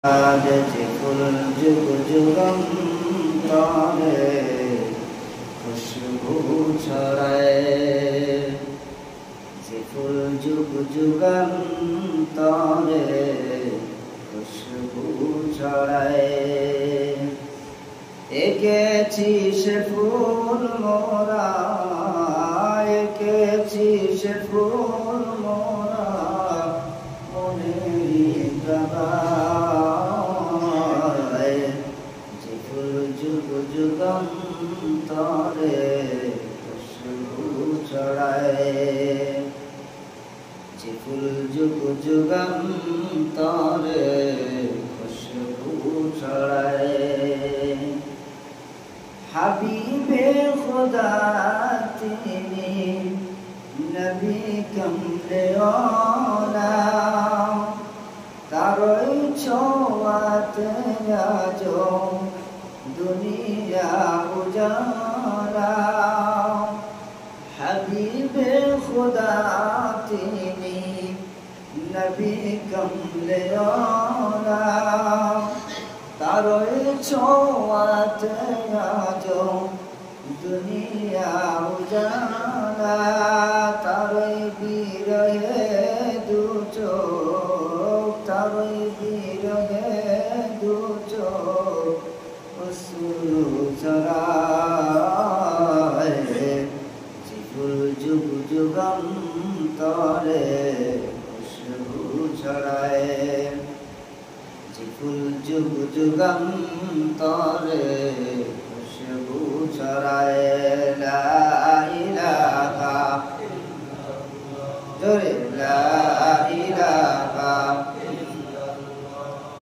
आज फूल जुग जुगंतरे खुशबू छड़ाए फूल जुग जुगंतरे खुशबू छड़ाए एकेছি সে ফুল মোরা একেছি সে ফুল মোরা মনেরই গাবায় যে ফুল যুগ যুগান্তরে খুশবু ছড়ায় যে ফুল যুগ যুগান্তরে খুশবু ছড়ায় হাবিবে খুদা তিনি নবী কমলে ওলা তারই ছোঁয়াতে আজ দুনিয়া উজালা হাবিবে খুদা তিনি নবী কমলে ওলা তারই ছোঁয়াতে আজ দুনিয়া উজালা তারই বিরহে দু চোখ তারই বিরহে দু চোখ অশ্রু ঝরায় যে ফুল যুগ যুগান্তরে খুশবু ছড়ায় যে ফুল যুগ যুগান্তরে খুশবু ছড়ায় লা ইলাহা ইল্লাল্লাহ